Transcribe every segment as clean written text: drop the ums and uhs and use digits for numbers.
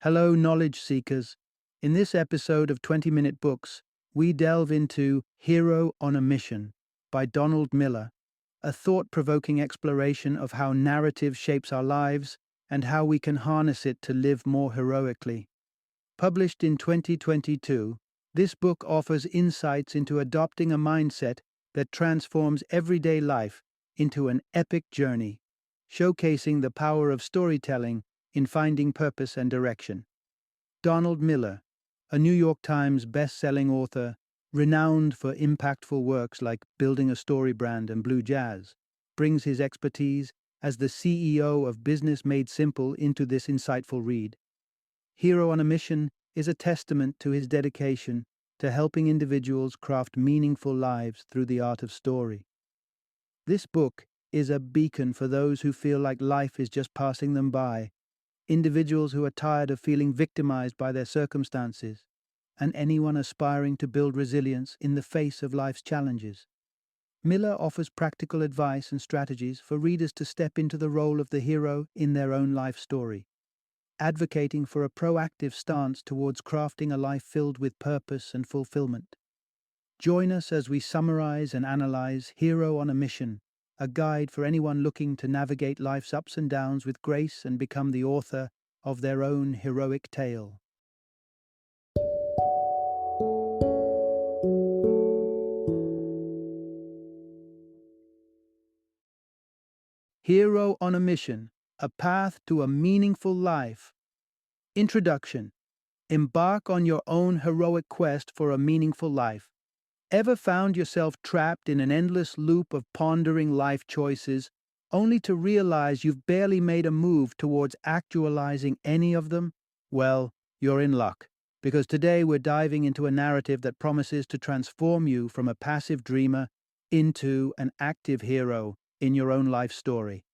Hello, knowledge seekers. In this episode of 20-Minute Books, we delve into Hero on a Mission by Donald Miller, a thought provoking exploration of how narrative shapes our lives and how we can harness it to live more heroically. Published in 2022, this book offers insights into adopting a mindset that transforms everyday life into an epic journey, showcasing the power of storytelling in finding purpose and direction. Donald Miller, a New York Times best-selling author, renowned for impactful works like Building a Story Brand and Blue Jazz, brings his expertise as the CEO of Business Made Simple into this insightful read. Hero on a Mission is a testament to his dedication to helping individuals craft meaningful lives through the art of story. This book is a beacon for those who feel like life is just passing them by, individuals who are tired of feeling victimized by their circumstances, and anyone aspiring to build resilience in the face of life's challenges. Miller offers practical advice and strategies for readers to step into the role of the hero in their own life story, advocating for a proactive stance towards crafting a life filled with purpose and fulfillment. Join us as we summarize and analyze Hero on a Mission, a guide for anyone looking to navigate life's ups and downs with grace and become the author of their own heroic tale. Hero on a Mission, a Path to a Meaningful Life. Introduction. Embark on your own heroic quest for a meaningful life. Ever found yourself trapped in an endless loop of pondering life choices, only to realize you've barely made a move towards actualizing any of them? Well, you're in luck, because today we're diving into a narrative that promises to transform you from a passive dreamer into an active hero in your own life story.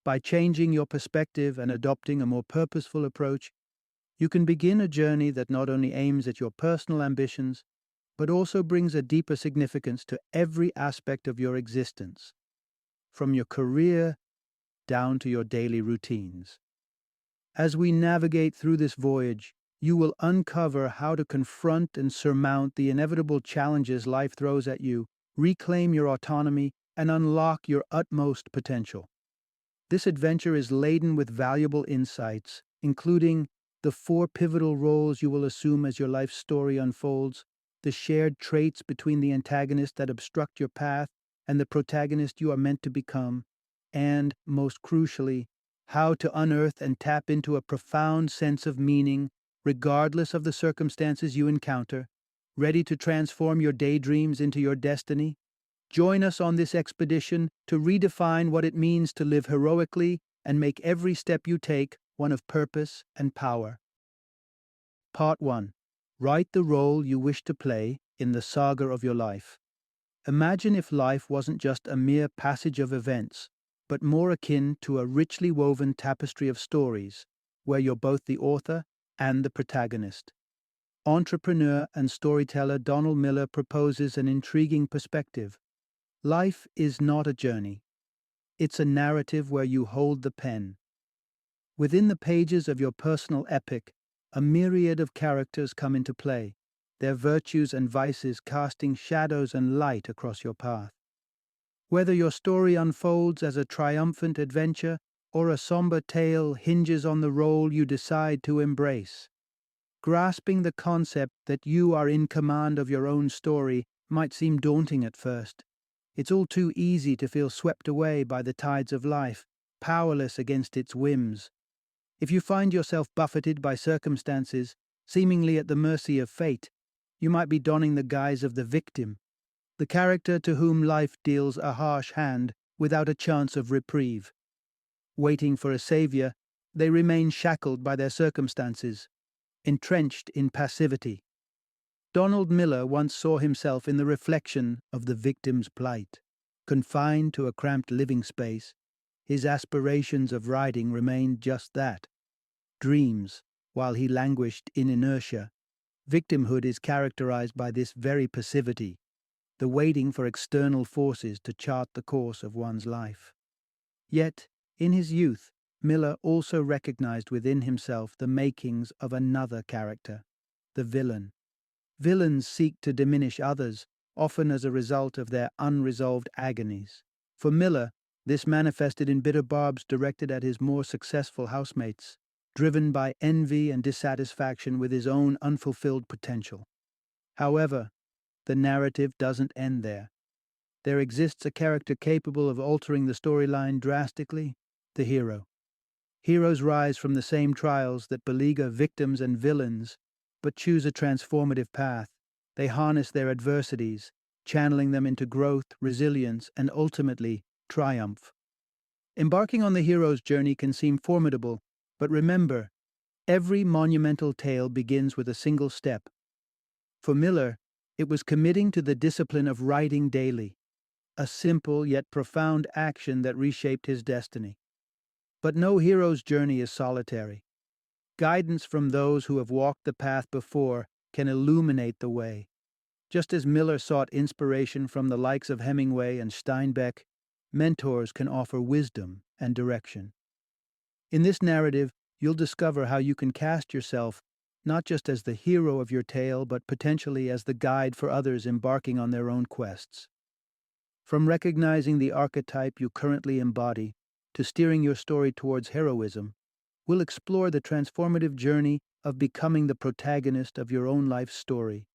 By changing your perspective and adopting a more purposeful approach, you can begin a journey that not only aims at your personal ambitions, but also brings a deeper significance to every aspect of your existence, from your career down to your daily routines. As we navigate through this voyage, you will uncover how to confront and surmount the inevitable challenges life throws at you, reclaim your autonomy, and unlock your utmost potential. This adventure is laden with valuable insights, including the 4 pivotal roles you will assume as your life story unfolds, the shared traits between the antagonist that obstruct your path and the protagonist you are meant to become, and, most crucially, how to unearth and tap into a profound sense of meaning, regardless of the circumstances you encounter. Ready to transform your daydreams into your destiny? Join us on this expedition to redefine what it means to live heroically and make every step you take one of purpose and power. Part 1. Write the role you wish to play in the saga of your life. Imagine if life wasn't just a mere passage of events, but more akin to a richly woven tapestry of stories, where you're both the author and the protagonist. Entrepreneur and storyteller Donald Miller proposes an intriguing perspective. Life is not a journey. It's a narrative where you hold the pen. Within the pages of your personal epic, a myriad of characters come into play, their virtues and vices casting shadows and light across your path. Whether your story unfolds as a triumphant adventure or a somber tale hinges on the role you decide to embrace. Grasping the concept that you are in command of your own story might seem daunting at first. It's all too easy to feel swept away by the tides of life, powerless against its whims. If you find yourself buffeted by circumstances, seemingly at the mercy of fate, you might be donning the guise of the victim, the character to whom life deals a harsh hand without a chance of reprieve. Waiting for a savior, they remain shackled by their circumstances, entrenched in passivity. Donald Miller once saw himself in the reflection of the victim's plight. Confined to a cramped living space, his aspirations of writing remained just that, dreams, while he languished in inertia. Victimhood is characterized by this very passivity, the waiting for external forces to chart the course of one's life. Yet, in his youth, Miller also recognized within himself the makings of another character, the villain. Villains seek to diminish others, often as a result of their unresolved agonies. For Miller, this manifested in bitter barbs directed at his more successful housemates, driven by envy and dissatisfaction with his own unfulfilled potential. However, the narrative doesn't end there. There exists a character capable of altering the storyline drastically, the hero. Heroes rise from the same trials that beleaguer victims and villains, but choose a transformative path. They harness their adversities, channeling them into growth, resilience, and ultimately, triumph. Embarking on the hero's journey can seem formidable, but remember, every monumental tale begins with a single step. For Miller, it was committing to the discipline of writing daily, a simple yet profound action that reshaped his destiny. But no hero's journey is solitary. Guidance from those who have walked the path before can illuminate the way. Just as Miller sought inspiration from the likes of Hemingway and Steinbeck, mentors can offer wisdom and direction. In this narrative, you'll discover how you can cast yourself not just as the hero of your tale, but potentially as the guide for others embarking on their own quests. From recognizing the archetype you currently embody to steering your story towards heroism, we'll explore the transformative journey of becoming the protagonist of your own life story.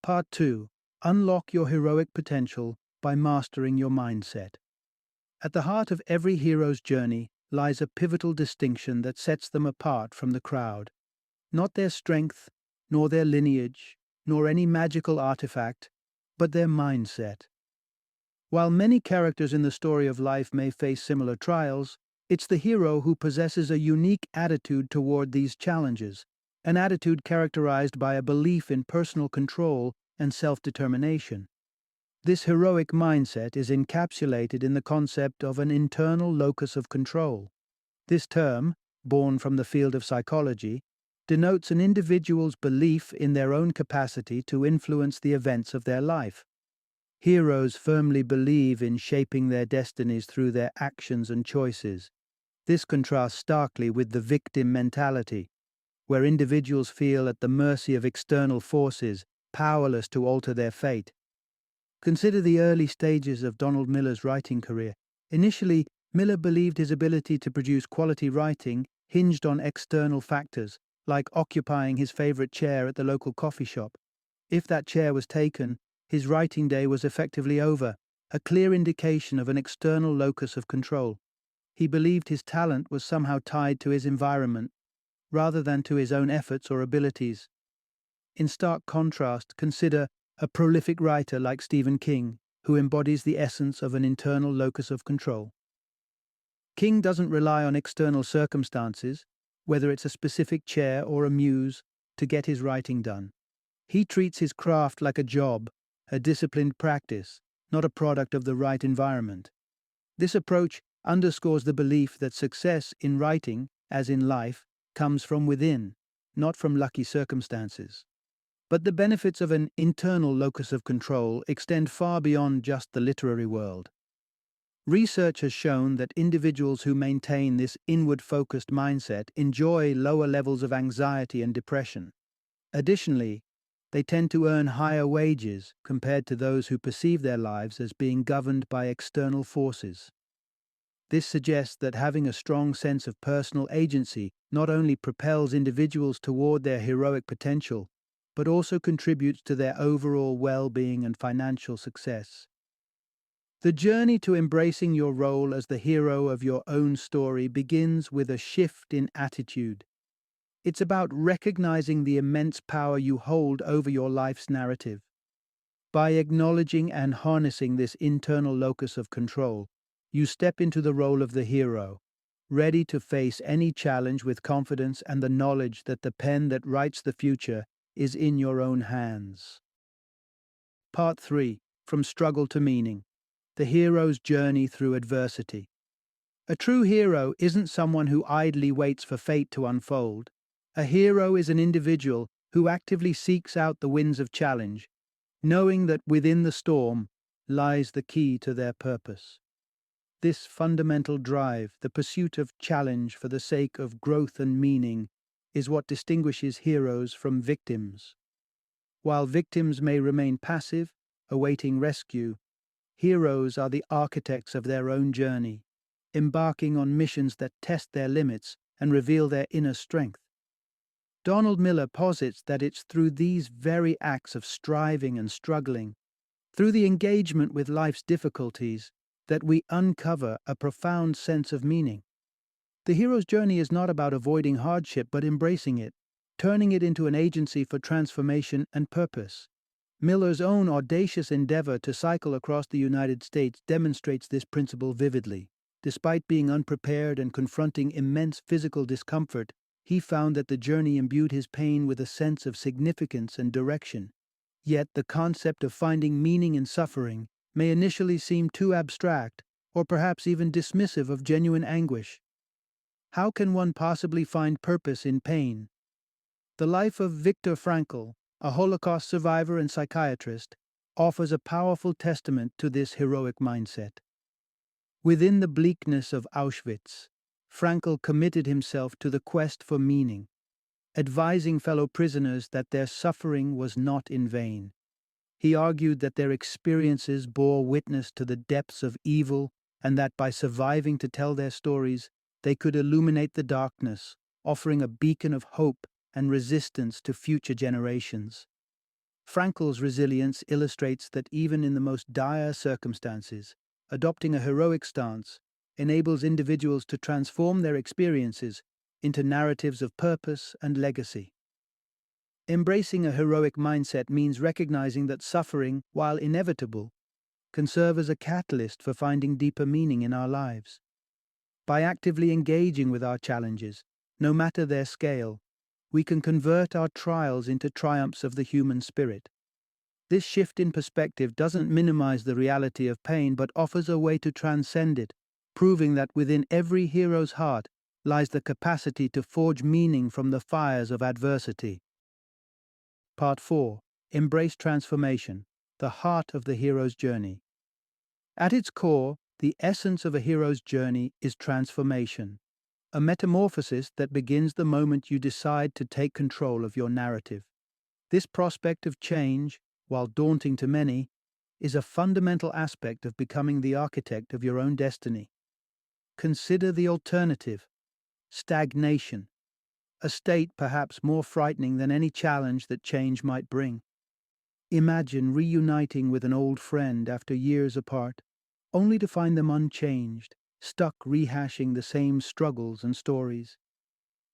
Part 2. Unlock your heroic potential by mastering your mindset. At the heart of every hero's journey lies a pivotal distinction that sets them apart from the crowd. Not their strength, nor their lineage, nor any magical artifact, but their mindset. While many characters in the story of life may face similar trials, it's the hero who possesses a unique attitude toward these challenges, an attitude characterized by a belief in personal control and self-determination. This heroic mindset is encapsulated in the concept of an internal locus of control. This term, born from the field of psychology, denotes an individual's belief in their own capacity to influence the events of their life. Heroes firmly believe in shaping their destinies through their actions and choices. This contrasts starkly with the victim mentality, where individuals feel at the mercy of external forces, powerless to alter their fate. Consider the early stages of Donald Miller's writing career. Initially, Miller believed his ability to produce quality writing hinged on external factors, like occupying his favorite chair at the local coffee shop. If that chair was taken, his writing day was effectively over, a clear indication of an external locus of control. He believed his talent was somehow tied to his environment, rather than to his own efforts or abilities. In stark contrast, consider a prolific writer like Stephen King, who embodies the essence of an internal locus of control. King doesn't rely on external circumstances, whether it's a specific chair or a muse, to get his writing done. He treats his craft like a job, a disciplined practice, not a product of the right environment. This approach underscores the belief that success in writing, as in life, comes from within, not from lucky circumstances. But the benefits of an internal locus of control extend far beyond just the literary world. Research has shown that individuals who maintain this inward-focused mindset enjoy lower levels of anxiety and depression. Additionally, they tend to earn higher wages compared to those who perceive their lives as being governed by external forces. This suggests that having a strong sense of personal agency not only propels individuals toward their heroic potential, but also contributes to their overall well-being and financial success. The journey to embracing your role as the hero of your own story begins with a shift in attitude. It's about recognizing the immense power you hold over your life's narrative. By acknowledging and harnessing this internal locus of control, you step into the role of the hero, ready to face any challenge with confidence and the knowledge that the pen that writes the future is in your own hands. Part 3. From Struggle to Meaning. The hero's journey through adversity. A true hero isn't someone who idly waits for fate to unfold. A hero is an individual who actively seeks out the winds of challenge, knowing that within the storm lies the key to their purpose. This fundamental drive, the pursuit of challenge for the sake of growth and meaning, is what distinguishes heroes from victims. While victims may remain passive, awaiting rescue, heroes are the architects of their own journey, embarking on missions that test their limits and reveal their inner strength. Donald Miller posits that it's through these very acts of striving and struggling, through the engagement with life's difficulties, that we uncover a profound sense of meaning. The hero's journey is not about avoiding hardship but embracing it, turning it into an agency for transformation and purpose. Miller's own audacious endeavor to cycle across the United States demonstrates this principle vividly. Despite being unprepared and confronting immense physical discomfort, he found that the journey imbued his pain with a sense of significance and direction. Yet the concept of finding meaning in suffering may initially seem too abstract, or perhaps even dismissive of genuine anguish. How can one possibly find purpose in pain? The life of Viktor Frankl, a Holocaust survivor and psychiatrist, offers a powerful testament to this heroic mindset. Within the bleakness of Auschwitz, Frankl committed himself to the quest for meaning, advising fellow prisoners that their suffering was not in vain. He argued that their experiences bore witness to the depths of evil and that by surviving to tell their stories, they could illuminate the darkness, offering a beacon of hope and resistance to future generations. Frankl's resilience illustrates that even in the most dire circumstances, adopting a heroic stance enables individuals to transform their experiences into narratives of purpose and legacy. Embracing a heroic mindset means recognizing that suffering, while inevitable, can serve as a catalyst for finding deeper meaning in our lives. By actively engaging with our challenges, no matter their scale, we can convert our trials into triumphs of the human spirit. This shift in perspective doesn't minimize the reality of pain but offers a way to transcend it, proving that within every hero's heart lies the capacity to forge meaning from the fires of adversity. Part 4. Embrace transformation, the heart of the hero's journey. At its core, the essence of a hero's journey is transformation, a metamorphosis that begins the moment you decide to take control of your narrative. This prospect of change, while daunting to many, is a fundamental aspect of becoming the architect of your own destiny. Consider the alternative: stagnation, a state perhaps more frightening than any challenge that change might bring. Imagine reuniting with an old friend after years apart, only to find them unchanged, stuck rehashing the same struggles and stories.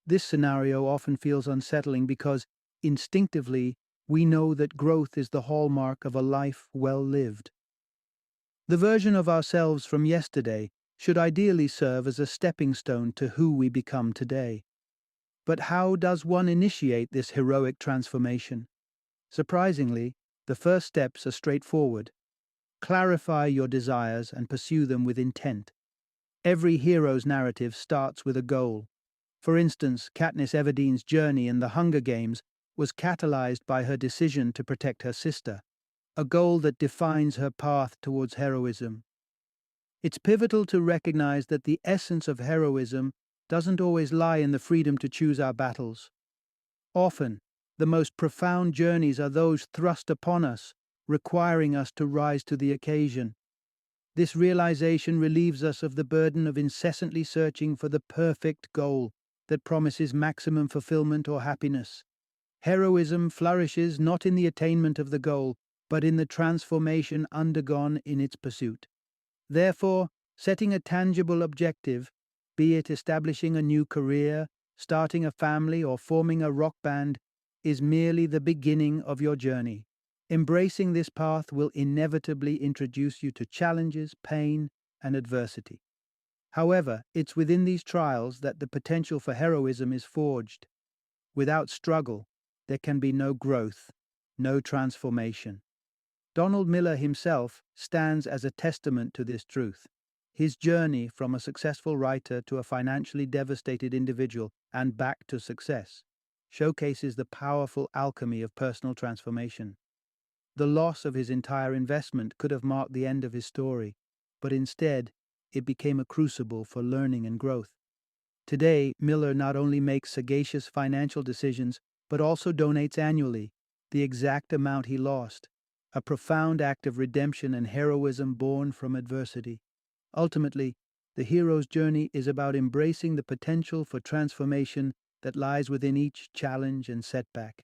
This scenario often feels unsettling because, instinctively, we know that growth is the hallmark of a life well lived. The version of ourselves from yesterday should ideally serve as a stepping stone to who we become today. But how does one initiate this heroic transformation? Surprisingly, the first steps are straightforward. Clarify your desires and pursue them with intent. Every hero's narrative starts with a goal. For instance, Katniss Everdeen's journey in the Hunger Games was catalyzed by her decision to protect her sister, a goal that defines her path towards heroism. It's pivotal to recognize that the essence of heroism doesn't always lie in the freedom to choose our battles. Often, the most profound journeys are those thrust upon us, requiring us to rise to the occasion. This realization relieves us of the burden of incessantly searching for the perfect goal that promises maximum fulfillment or happiness. Heroism flourishes not in the attainment of the goal, but in the transformation undergone in its pursuit. Therefore, setting a tangible objective, be it establishing a new career, starting a family, or forming a rock band, is merely the beginning of your journey. Embracing this path will inevitably introduce you to challenges, pain, and adversity. However, it's within these trials that the potential for heroism is forged. Without struggle, there can be no growth, no transformation. Donald Miller himself stands as a testament to this truth. His journey from a successful writer to a financially devastated individual and back to success showcases the powerful alchemy of personal transformation. The loss of his entire investment could have marked the end of his story, but instead, it became a crucible for learning and growth. Today, Miller not only makes sagacious financial decisions, but also donates annually the exact amount he lost, a profound act of redemption and heroism born from adversity. Ultimately, the hero's journey is about embracing the potential for transformation that lies within each challenge and setback.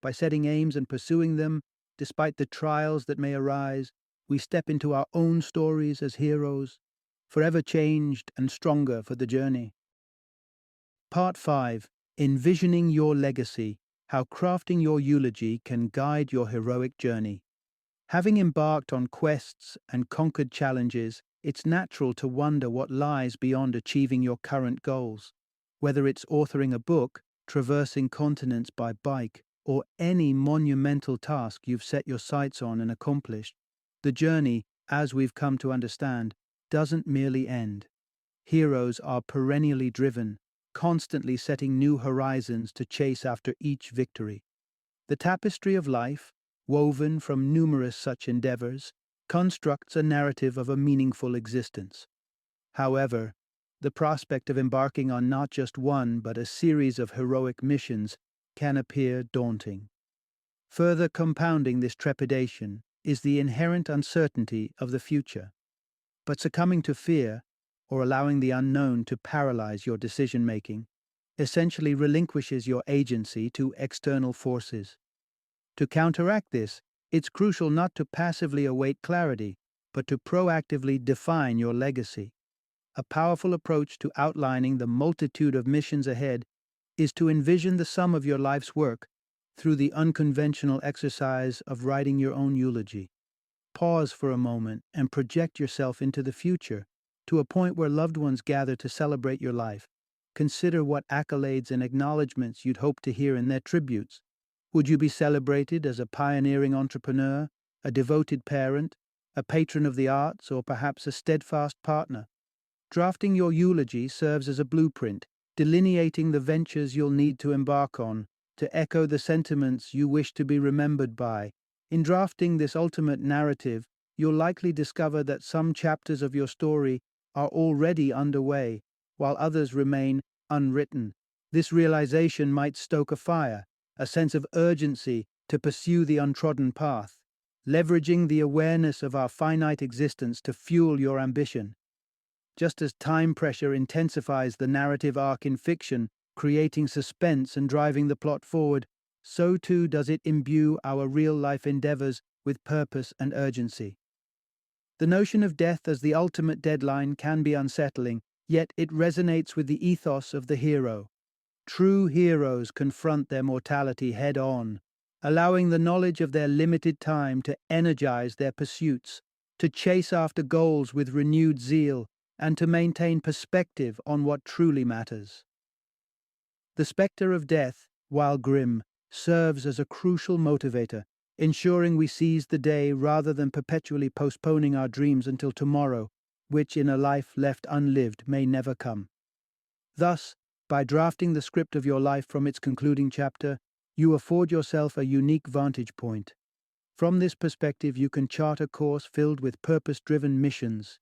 By setting aims and pursuing them, despite the trials that may arise, we step into our own stories as heroes, forever changed and stronger for the journey. Part 5. Envisioning Your Legacy: How Crafting Your Eulogy Can Guide Your Heroic Journey. Having embarked on quests and conquered challenges, it's natural to wonder what lies beyond achieving your current goals. Whether it's authoring a book, traversing continents by bike, or any monumental task you've set your sights on and accomplished, the journey, as we've come to understand, doesn't merely end. Heroes are perennially driven, constantly setting new horizons to chase after each victory. The tapestry of life, woven from numerous such endeavors, constructs a narrative of a meaningful existence. However, the prospect of embarking on not just one but a series of heroic missions can appear daunting. Further compounding this trepidation is the inherent uncertainty of the future. But succumbing to fear, or allowing the unknown to paralyze your decision-making, essentially relinquishes your agency to external forces. To counteract this, it's crucial not to passively await clarity, but to proactively define your legacy. A powerful approach to outlining the multitude of missions ahead is to envision the sum of your life's work through the unconventional exercise of writing your own eulogy. Pause for a moment and project yourself into the future, to a point where loved ones gather to celebrate your life. Consider what accolades and acknowledgments you'd hope to hear in their tributes. Would you be celebrated as a pioneering entrepreneur, a devoted parent, a patron of the arts, or perhaps a steadfast partner? Drafting your eulogy serves as a blueprint, delineating the ventures you'll need to embark on, to echo the sentiments you wish to be remembered by. In drafting this ultimate narrative, you'll likely discover that some chapters of your story are already underway, while others remain unwritten. This realization might stoke a fire, a sense of urgency to pursue the untrodden path, leveraging the awareness of our finite existence to fuel your ambition. Just as time pressure intensifies the narrative arc in fiction, creating suspense and driving the plot forward, so too does it imbue our real-life endeavors with purpose and urgency. The notion of death as the ultimate deadline can be unsettling, yet it resonates with the ethos of the hero. True heroes confront their mortality head-on, allowing the knowledge of their limited time to energize their pursuits, to chase after goals with renewed zeal, and to maintain perspective on what truly matters. The specter of death, while grim, serves as a crucial motivator, ensuring we seize the day rather than perpetually postponing our dreams until tomorrow, which in a life left unlived may never come. Thus, by drafting the script of your life from its concluding chapter, you afford yourself a unique vantage point. From this perspective, you can chart a course filled with purpose-driven missions,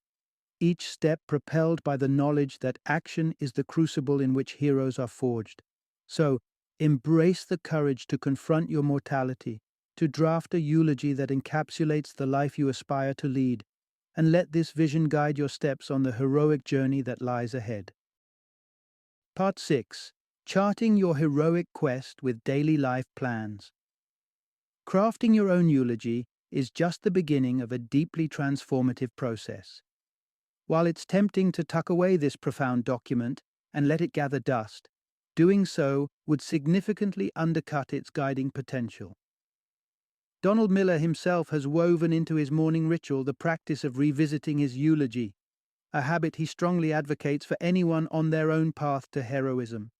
each step propelled by the knowledge that action is the crucible in which heroes are forged. So, embrace the courage to confront your mortality, to draft a eulogy that encapsulates the life you aspire to lead, and let this vision guide your steps on the heroic journey that lies ahead. Part 6. Charting Your Heroic Quest with Daily Life Plans. Crafting your own eulogy is just the beginning of a deeply transformative process. While it's tempting to tuck away this profound document and let it gather dust, doing so would significantly undercut its guiding potential. Donald Miller himself has woven into his morning ritual the practice of revisiting his eulogy, a habit he strongly advocates for anyone on their own path to heroism.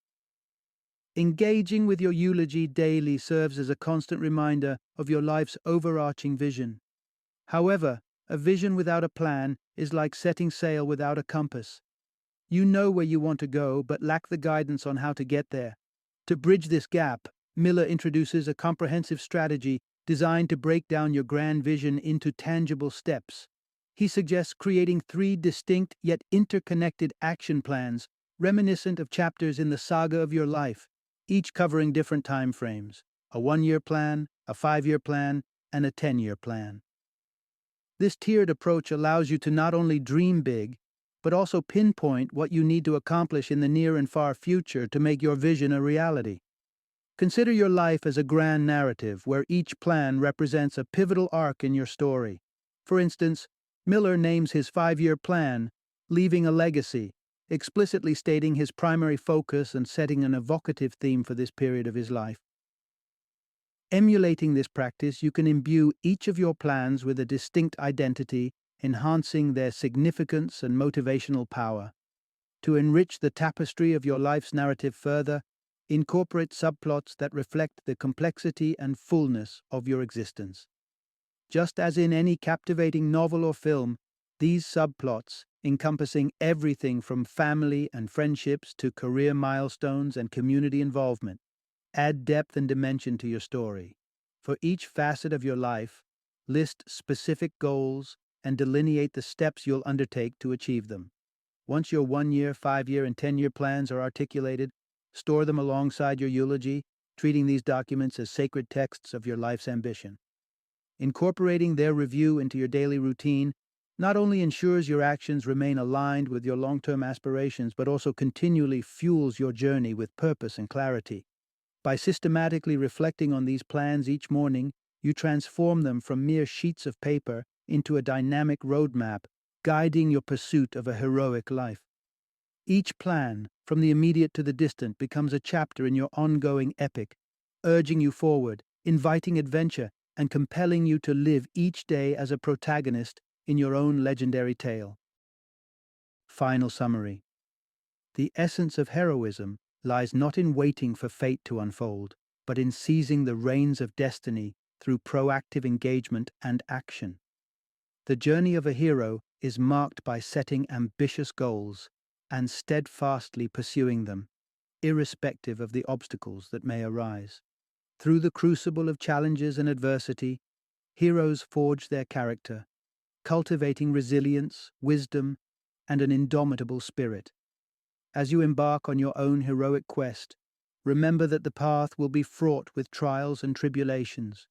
Engaging with your eulogy daily serves as a constant reminder of your life's overarching vision. However, a vision without a plan is like setting sail without a compass. You know where you want to go, but lack the guidance on how to get there. To bridge this gap, Miller introduces a comprehensive strategy designed to break down your grand vision into tangible steps. He suggests creating 3 distinct yet interconnected action plans, reminiscent of chapters in the saga of your life, each covering different time frames: a 1-year plan, a 5-year plan, and a 10-year plan. This tiered approach allows you to not only dream big, but also pinpoint what you need to accomplish in the near and far future to make your vision a reality. Consider your life as a grand narrative where each plan represents a pivotal arc in your story. For instance, Miller names his 5-year plan Leaving a Legacy, explicitly stating his primary focus and setting an evocative theme for this period of his life. Emulating this practice, you can imbue each of your plans with a distinct identity, enhancing their significance and motivational power. To enrich the tapestry of your life's narrative further, incorporate subplots that reflect the complexity and fullness of your existence. Just as in any captivating novel or film, these subplots, encompassing everything from family and friendships to career milestones and community involvement, add depth and dimension to your story. For each facet of your life, list specific goals and delineate the steps you'll undertake to achieve them. Once your 1-year, 5-year, and 10-year plans are articulated, store them alongside your eulogy, treating these documents as sacred texts of your life's ambition. Incorporating their review into your daily routine not only ensures your actions remain aligned with your long-term aspirations, but also continually fuels your journey with purpose and clarity. By systematically reflecting on these plans each morning, you transform them from mere sheets of paper into a dynamic roadmap, guiding your pursuit of a heroic life. Each plan, from the immediate to the distant, becomes a chapter in your ongoing epic, urging you forward, inviting adventure, and compelling you to live each day as a protagonist in your own legendary tale. Final summary. The essence of heroism lies not in waiting for fate to unfold, but in seizing the reins of destiny through proactive engagement and action. The journey of a hero is marked by setting ambitious goals and steadfastly pursuing them, irrespective of the obstacles that may arise. Through the crucible of challenges and adversity, heroes forge their character, cultivating resilience, wisdom, and an indomitable spirit. As you embark on your own heroic quest, remember that the path will be fraught with trials and tribulations.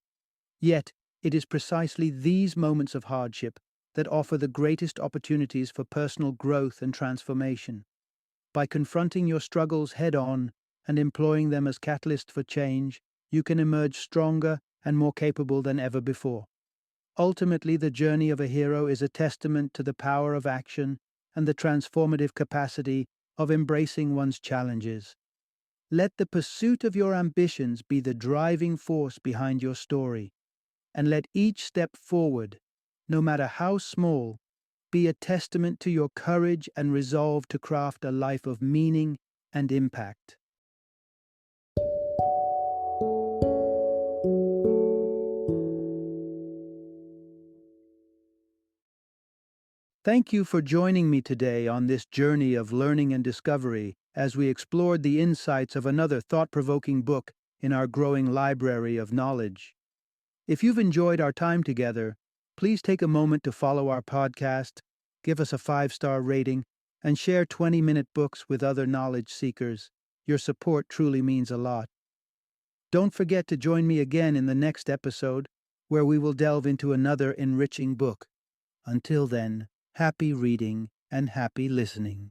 Yet, it is precisely these moments of hardship that offer the greatest opportunities for personal growth and transformation. By confronting your struggles head-on and employing them as catalysts for change, you can emerge stronger and more capable than ever before. Ultimately, the journey of a hero is a testament to the power of action and the transformative capacity of embracing one's challenges. Let the pursuit of your ambitions be the driving force behind your story, and let each step forward, no matter how small, be a testament to your courage and resolve to craft a life of meaning and impact. Thank you for joining me today on this journey of learning and discovery as we explored the insights of another thought-provoking book in our growing library of knowledge. If you've enjoyed our time together, please take a moment to follow our podcast, give us a 5-star rating, and share 20-minute books with other knowledge seekers. Your support truly means a lot. Don't forget to join me again in the next episode, where we will delve into another enriching book. Until then, happy reading and happy listening.